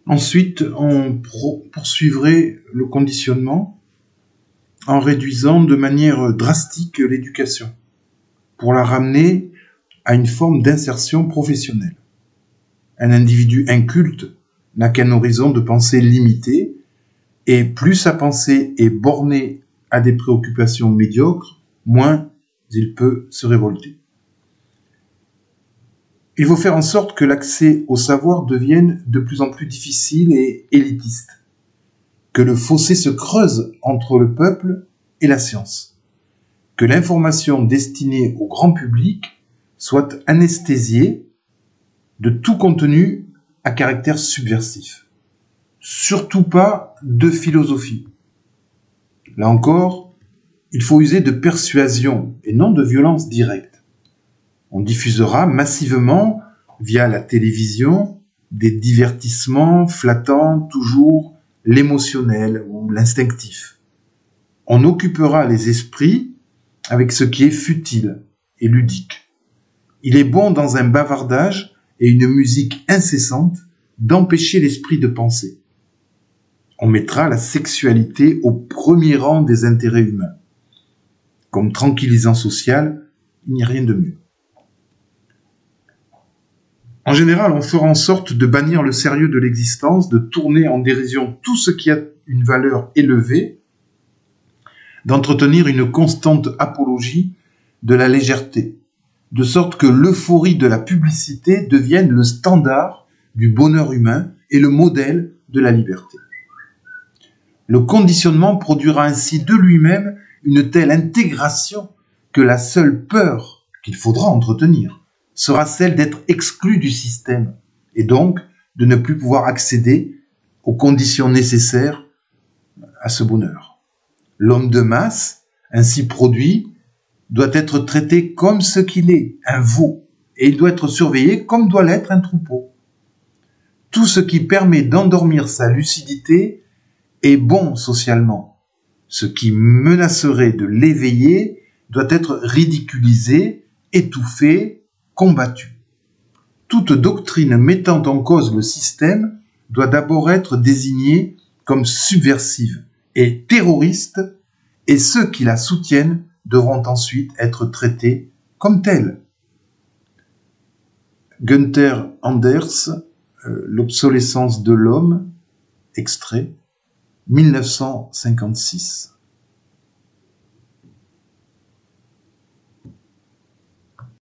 Ensuite, on poursuivrait le conditionnement en réduisant de manière drastique l'éducation pour la ramener à une forme d'insertion professionnelle. Un individu inculte n'a qu'un horizon de pensée limité, et plus sa pensée est bornée à des préoccupations médiocres, moins il peut se révolter. Il faut faire en sorte que l'accès au savoir devienne de plus en plus difficile et élitiste, que le fossé se creuse entre le peuple et la science, que l'information destinée au grand public soit anesthésiée de tout contenu à caractère subversif. Surtout pas de philosophie. Là encore, il faut user de persuasion et non de violence directe. On diffusera massivement, via la télévision, des divertissements flattant toujours l'émotionnel ou l'instinctif. On occupera les esprits avec ce qui est futile et ludique. Il est bon dans un bavardage et une musique incessante d'empêcher l'esprit de penser. On mettra la sexualité au premier rang des intérêts humains. Comme tranquillisant social, il n'y a rien de mieux. En général, on fera en sorte de bannir le sérieux de l'existence, de tourner en dérision tout ce qui a une valeur élevée, d'entretenir une constante apologie de la légèreté, de sorte que l'euphorie de la publicité devienne le standard du bonheur humain et le modèle de la liberté. Le conditionnement produira ainsi de lui-même une telle intégration que la seule peur qu'il faudra entretenir sera celle d'être exclu du système et donc de ne plus pouvoir accéder aux conditions nécessaires à ce bonheur. L'homme de masse, ainsi produit, doit être traité comme ce qu'il est, un veau, et il doit être surveillé comme doit l'être un troupeau. Tout ce qui permet d'endormir sa lucidité est bon socialement. Ce qui menacerait de l'éveiller doit être ridiculisé, étouffé, combattu. Toute doctrine mettant en cause le système doit d'abord être désignée comme subversive et terroriste, et ceux qui la soutiennent devront ensuite être traités comme tels. Günther Anders, L'obsolescence de l'homme, extrait, 1956.